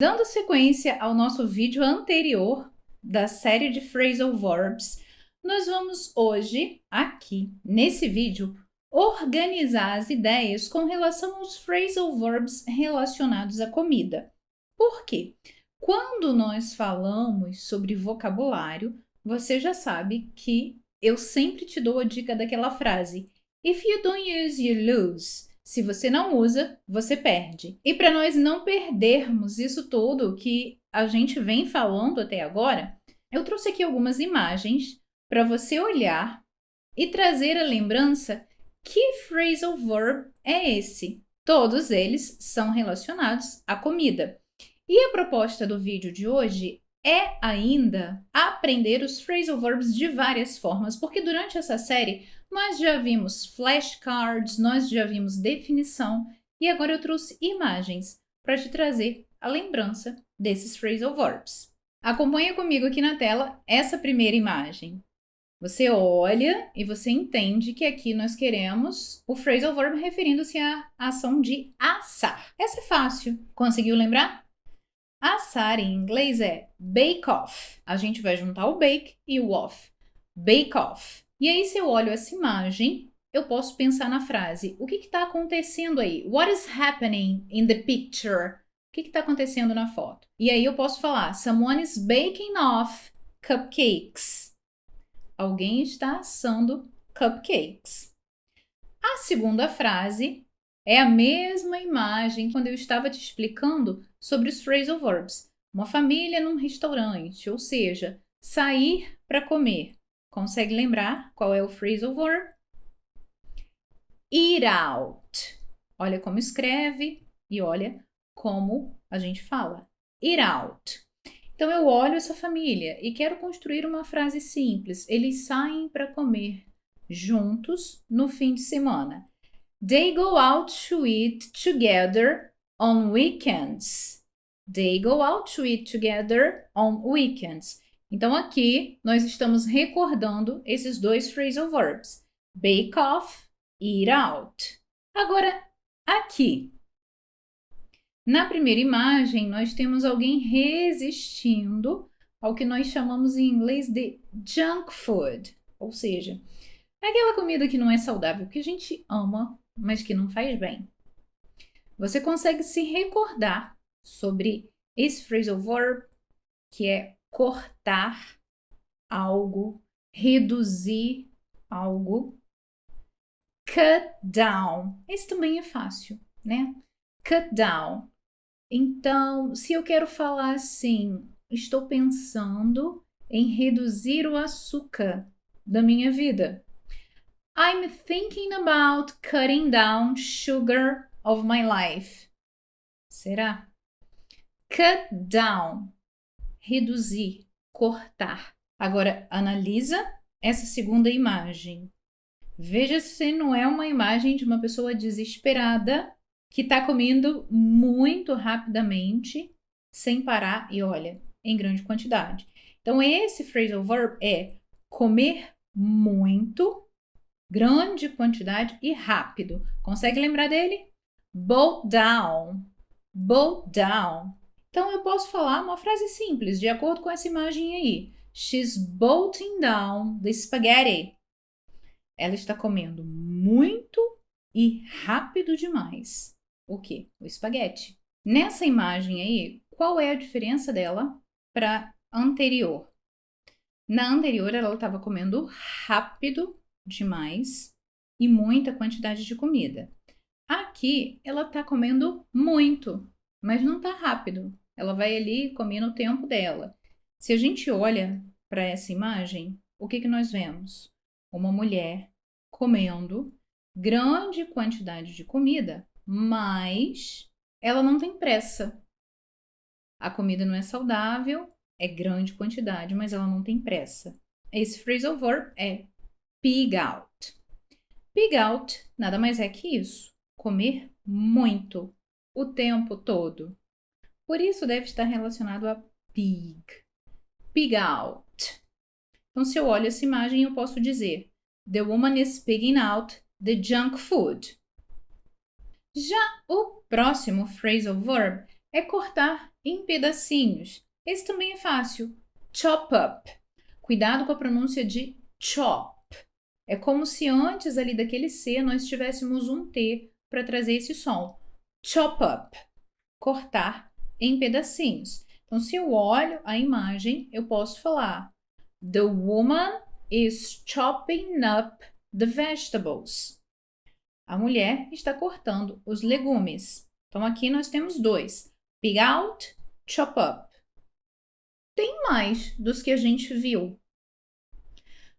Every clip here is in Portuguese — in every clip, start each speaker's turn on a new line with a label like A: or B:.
A: Dando sequência ao nosso vídeo anterior da série de phrasal verbs, nós vamos hoje, aqui, nesse vídeo, organizar as ideias com relação aos phrasal verbs relacionados à comida. Por quê? Quando nós falamos sobre vocabulário, você já sabe que eu sempre te dou a dica daquela frase If you don't use, you lose. Se você não usa, você perde. E para nós não perdermos isso tudo que a gente vem falando até agora, eu trouxe aqui algumas imagens para você olhar e trazer a lembrança que phrasal verb é esse. Todos eles são relacionados à comida. E a proposta do vídeo de hoje é ainda aprender os phrasal verbs de várias formas, porque durante essa série nós já vimos flashcards, nós já vimos definição e agora eu trouxe imagens para te trazer a lembrança desses phrasal verbs. Acompanha comigo aqui na tela essa primeira imagem. Você olha e você entende que aqui nós queremos o phrasal verb referindo-se à ação de assar. Essa é fácil. Conseguiu lembrar? Assar em inglês é bake off. A gente vai juntar o bake e o off. Bake off. E aí, se eu olho essa imagem, eu posso pensar na frase. O que está acontecendo aí? What is happening in the picture? O que está acontecendo na foto? E aí eu posso falar, someone is baking off cupcakes. Alguém está assando cupcakes. A segunda frase é a mesma imagem quando eu estava te explicando sobre os phrasal verbs. Uma família num restaurante, ou seja, sair para comer. Consegue lembrar qual é o phrasal verb? Eat out. Olha como escreve e olha como a gente fala. Eat out. Então eu olho essa família e quero construir uma frase simples. Eles saem para comer juntos no fim de semana. They go out to eat together on weekends. They go out to eat together on weekends. Então, aqui, nós estamos recordando esses dois phrasal verbs. Bake off, eat out. Agora, aqui. Na primeira imagem, nós temos alguém resistindo ao que nós chamamos em inglês de junk food. Ou seja, aquela comida que não é saudável, que a gente ama, mas que não faz bem. Você consegue se recordar sobre esse phrasal verb, que é cortar algo, reduzir algo. Cut down. Esse também é fácil, né? Cut down. Então, se eu quero falar assim, estou pensando em reduzir o açúcar da minha vida. I'm thinking about cutting down sugar of my life. Será? Cut down. Reduzir, cortar. Agora, analisa essa segunda imagem. Veja se não é uma imagem de uma pessoa desesperada que está comendo muito rapidamente, sem parar e, olha, em grande quantidade. Então, esse phrasal verb é comer muito, grande quantidade e rápido. Consegue lembrar dele? Bolt down. Bolt down. Então, eu posso falar uma frase simples, de acordo com essa imagem aí. She's bolting down the spaghetti. Ela está comendo muito e rápido demais. O quê? O espaguete. Nessa imagem aí, qual é a diferença dela para a anterior? Na anterior, ela estava comendo rápido demais e muita quantidade de comida. Aqui, ela está comendo muito, mas não está rápido. Ela vai ali comendo o tempo dela. Se a gente olha para essa imagem, o que nós vemos? Uma mulher comendo grande quantidade de comida, mas ela não tem pressa. A comida não é saudável, é grande quantidade, mas ela não tem pressa. Esse phrasal verb é pig out. Pig out nada mais é que isso. Comer muito, o tempo todo. Por isso deve estar relacionado a pig. Pig out. Então, se eu olho essa imagem, eu posso dizer The woman is pigging out the junk food. Já o próximo phrasal verb é cortar em pedacinhos. Esse também é fácil. Chop up. Cuidado com a pronúncia de chop. É como se antes ali daquele C nós tivéssemos um T para trazer esse som. Chop up. Cortar em pedacinhos. Então, se eu olho a imagem, eu posso falar: The woman is chopping up the vegetables. A mulher está cortando os legumes. Então, aqui nós temos dois. Pig out, chop up. Tem mais dos que a gente viu.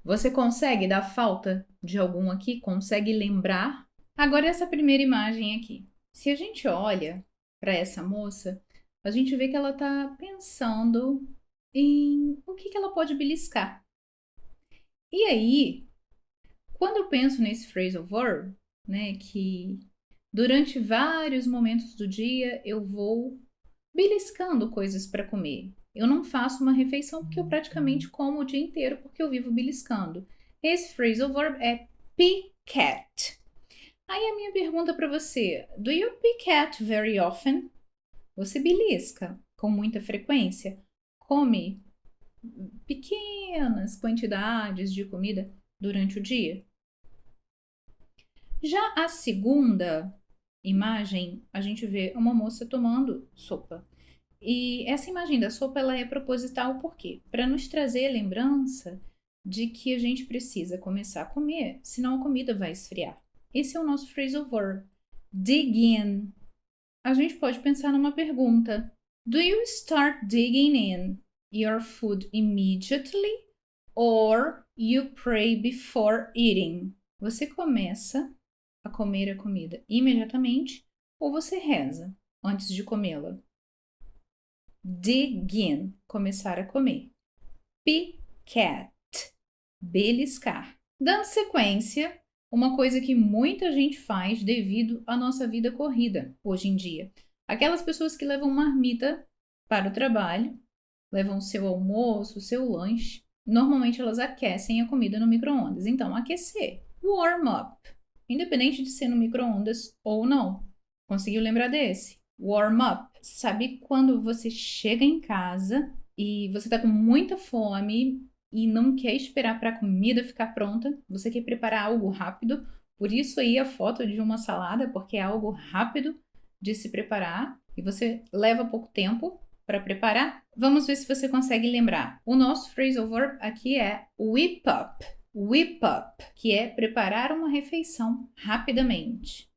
A: Você consegue dar falta de algum aqui? Consegue lembrar? Agora, essa primeira imagem aqui. Se a gente olha para essa moça, a gente vê que ela está pensando em o que ela pode beliscar. E aí, quando eu penso nesse phrasal verb, né, que durante vários momentos do dia eu vou beliscando coisas para comer. Eu não faço uma refeição porque eu praticamente como o dia inteiro porque eu vivo beliscando. Esse phrasal verb é pick at. Aí a minha pergunta para você: do you pick at very often? Você belisca com muita frequência? Come pequenas quantidades de comida durante o dia? Já a segunda imagem, a gente vê uma moça tomando sopa. E essa imagem da sopa ela é proposital por quê? Para nos trazer a lembrança de que a gente precisa começar a comer, senão a comida vai esfriar. Esse é o nosso phrasal verb. Dig in. A gente pode pensar numa pergunta. Do you start digging in your food immediately or you pray before eating? Você começa a comer a comida imediatamente ou você reza antes de comê-la? Dig in, começar a comer. Pick at, beliscar. Dando sequência, uma coisa que muita gente faz devido à nossa vida corrida hoje em dia. Aquelas pessoas que levam marmita para o trabalho, levam seu almoço, seu lanche. Normalmente elas aquecem a comida no micro-ondas. Então, aquecer, warm up, independente de ser no micro-ondas ou não. Conseguiu lembrar desse? Warm up. Sabe quando você chega em casa e você tá com muita fome e não quer esperar para a comida ficar pronta, você quer preparar algo rápido, por isso aí a foto de uma salada, porque é algo rápido de se preparar e você leva pouco tempo para preparar. Vamos ver se você consegue lembrar. O nosso phrasal verb aqui é whip up. Whip up, que é preparar uma refeição rapidamente.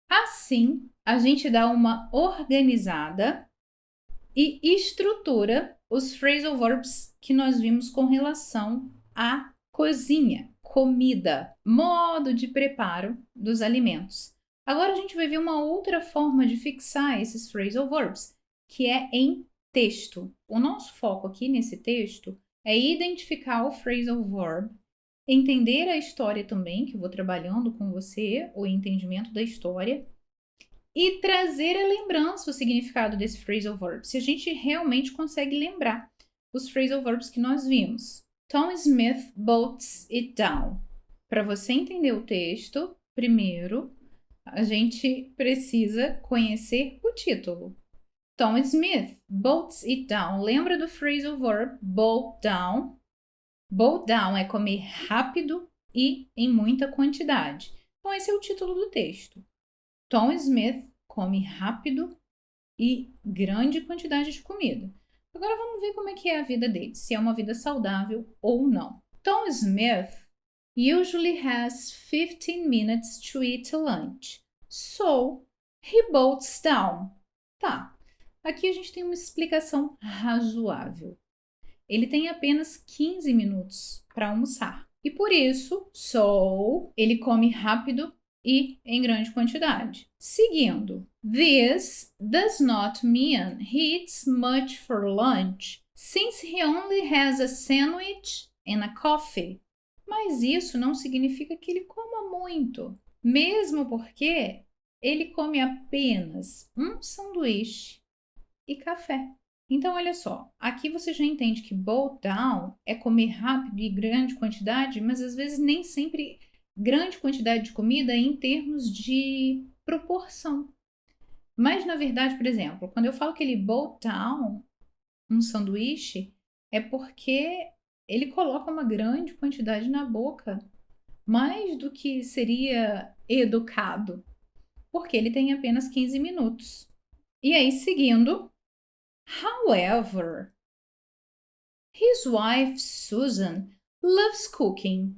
A: Assim, a gente dá uma organizada e estrutura os phrasal verbs que nós vimos com relação à cozinha, comida, modo de preparo dos alimentos. Agora a gente vai ver uma outra forma de fixar esses phrasal verbs, que é em texto. O nosso foco aqui nesse texto é identificar o phrasal verb, entender a história também, que eu vou trabalhando com você, o entendimento da história, e trazer a lembrança, o significado desse phrasal verb, se a gente realmente consegue lembrar os phrasal verbs que nós vimos. Tom Smith boats it down. Para você entender o texto, primeiro, a gente precisa conhecer o título. Tom Smith boats it down. Lembra do phrasal verb boat down? Boat down é comer rápido e em muita quantidade. Então, esse é o título do texto. Tom Smith come rápido e grande quantidade de comida. Agora vamos ver como é que é a vida dele, se é uma vida saudável ou não. Tom Smith usually has 15 minutes to eat lunch, so he boats down. Tá, aqui a gente tem uma explicação razoável. Ele tem apenas 15 minutos para almoçar. E por isso, ele come rápido e em grande quantidade. Seguindo, this does not mean he eats much for lunch, since he only has a sandwich and a coffee. Mas isso não significa que ele coma muito, mesmo porque ele come apenas um sanduíche e café. Então, olha só, aqui você já entende que bolt down é comer rápido e grande quantidade, mas às vezes nem sempre grande quantidade de comida em termos de proporção. Mas, na verdade, por exemplo, quando eu falo que ele bow down um sanduíche, é porque ele coloca uma grande quantidade na boca, mais do que seria educado, porque ele tem apenas 15 minutos. E aí, seguindo, however, his wife Susan loves cooking.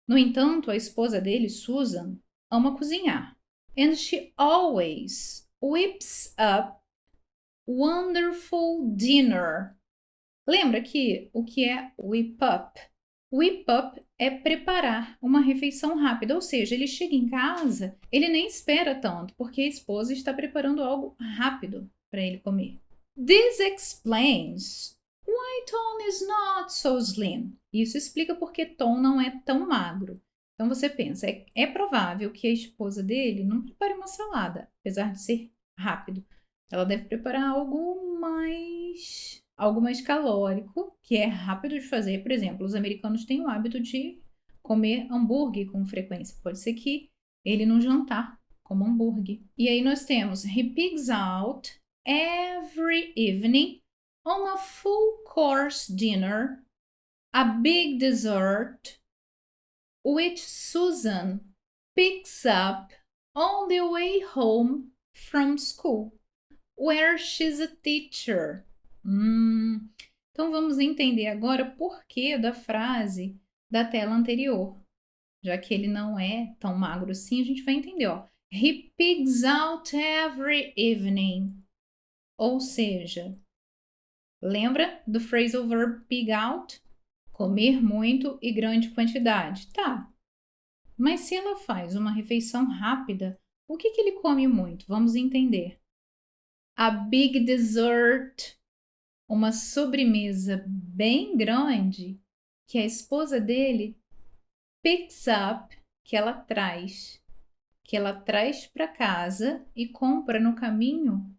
A: No entanto, a esposa dele, Susan, ama cozinhar. And she always whips up wonderful dinner. Lembra que o que é whip up? Whip up é preparar uma refeição rápida, ou seja, ele chega em casa, ele nem espera tanto, porque a esposa está preparando algo rápido para ele comer. This explains why Tom is not so slim. Isso explica porque Tom não é tão magro. Então você pensa, é provável que a esposa dele não prepare uma salada, apesar de ser rápido. Ela deve preparar algo mais calórico, que é rápido de fazer. Por exemplo, os americanos têm o hábito de comer hambúrguer com frequência. Pode ser que ele no jantar coma hambúrguer. E aí nós temos he pigs out every evening on a full course dinner, a big dessert, which Susan picks up on the way home from school, where she's a teacher. Então vamos entender agora o porquê da frase da tela anterior. Já que ele não é tão magro assim, a gente vai entender, ó. He pigs out every evening. Ou seja, lembra do phrasal verb pig out? Comer muito e grande quantidade. Tá. Mas se ela faz uma refeição rápida, o que ele come muito? Vamos entender. A big dessert, uma sobremesa bem grande que a esposa dele picks up, que ela traz para casa e compra no caminho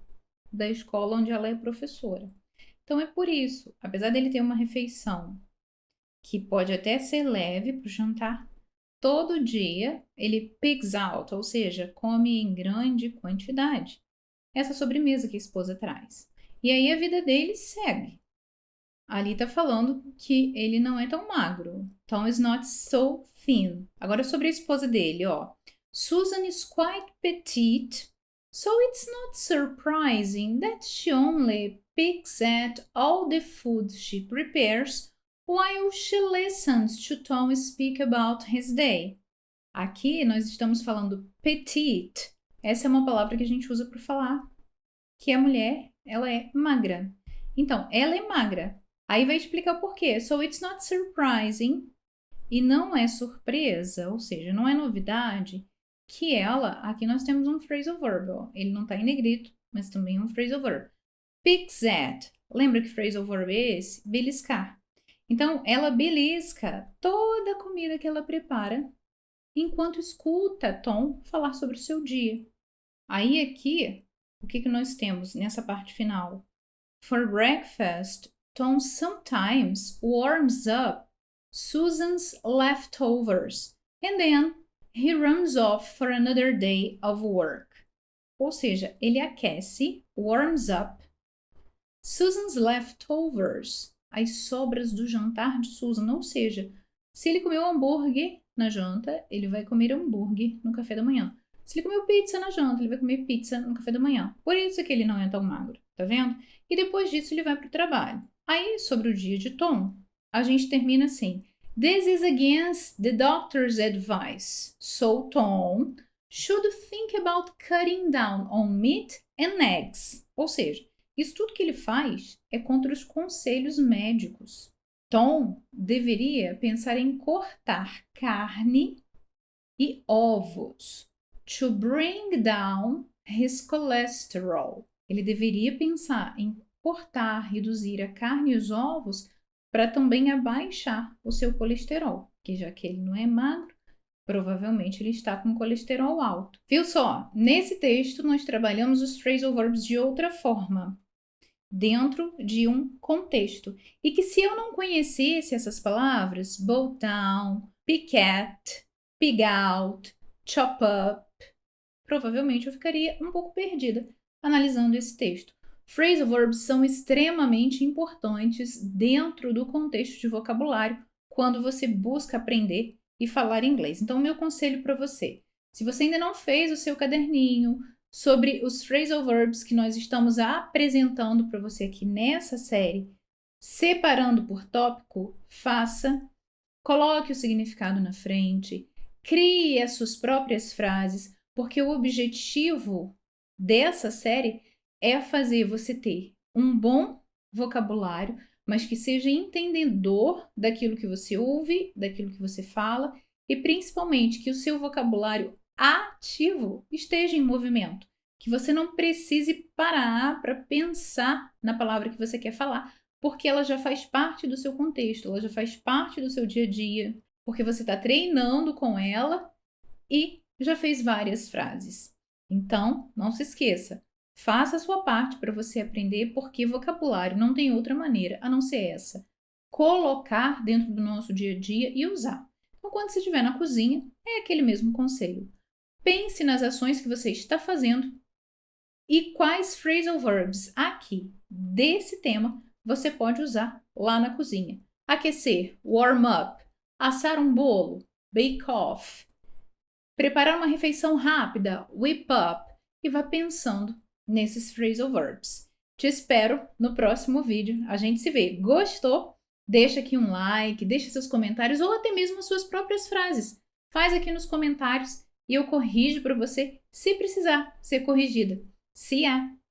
A: da escola onde ela é professora. Então é por isso, apesar dele ter uma refeição que pode até ser leve para o jantar, todo dia ele pigs out, ou seja, come em grande quantidade essa sobremesa que a esposa traz. E aí a vida dele segue. Ali tá falando que ele não é tão magro. Tom is not so thin. Agora sobre a esposa dele, ó. Susan is quite petite, so it's not surprising that she only picks at all the food she prepares while she listens to Tom speak about his day. Aqui nós estamos falando petite. Essa é uma palavra que a gente usa para falar que a mulher, ela é magra. Então, ela é magra. Aí vai explicar o porquê. So it's not surprising, e não é surpresa, ou seja, não é novidade, que ela, aqui nós temos um phrasal verb, ó. Ele não está em negrito, mas também é um phrasal verb. Picks at. Lembra que phrasal verb é esse? Beliscar. Então, ela belisca toda a comida que ela prepara enquanto escuta Tom falar sobre o seu dia. Aí aqui, o que nós temos nessa parte final? For breakfast, Tom sometimes warms up Susan's leftovers and then he runs off for another day of work. Ou seja, ele aquece, warms up, Susan's leftovers, as sobras do jantar de Susan. Ou seja, se ele comeu hambúrguer na janta, ele vai comer hambúrguer no café da manhã. Se ele comeu pizza na janta, ele vai comer pizza no café da manhã. Por isso é que ele não é tão magro, tá vendo? E depois disso ele vai para o trabalho. Aí, sobre o dia de Tom, a gente termina assim. This is against the doctor's advice. So Tom should think about cutting down on meat and eggs. Ou seja, isso tudo que ele faz é contra os conselhos médicos. Tom deveria pensar em cortar carne e ovos. To bring down his cholesterol. Ele deveria pensar em cortar, reduzir a carne e os ovos para também abaixar o seu colesterol, que já que ele não é magro, provavelmente ele está com colesterol alto. Viu só? Nesse texto nós trabalhamos os phrasal verbs de outra forma, dentro de um contexto. E que se eu não conhecesse essas palavras, bow down, pick at, pig out, chop up, provavelmente eu ficaria um pouco perdida. analisando esse texto. Phrasal verbs são extremamente importantes dentro do contexto de vocabulário quando você busca aprender e falar inglês. Então, meu conselho para você, se você ainda não fez o seu caderninho sobre os phrasal verbs que nós estamos apresentando para você aqui nessa série, separando por tópico, faça, coloque o significado na frente, crie as suas próprias frases, porque o objetivo dessa série é fazer você ter um bom vocabulário, mas que seja entendedor daquilo que você ouve, daquilo que você fala, e principalmente que o seu vocabulário ativo esteja em movimento, que você não precise parar para pensar na palavra que você quer falar, porque ela já faz parte do seu contexto, ela já faz parte do seu dia a dia, porque você está treinando com ela e já fez várias frases. Então, não se esqueça, faça a sua parte para você aprender, porque vocabulário não tem outra maneira a não ser essa. Colocar dentro do nosso dia a dia e usar. Então, quando você estiver na cozinha, é aquele mesmo conselho. Pense nas ações que você está fazendo e quais phrasal verbs aqui desse tema você pode usar lá na cozinha. Aquecer, warm up, assar um bolo, bake off, preparar uma refeição rápida, whip up, e vá pensando nesses phrasal verbs. Te espero no próximo vídeo. A gente se vê. Gostou? Deixa aqui um like, deixa seus comentários ou até mesmo as suas próprias frases. Faz aqui nos comentários e eu corrijo para você se precisar ser corrigida. See ya!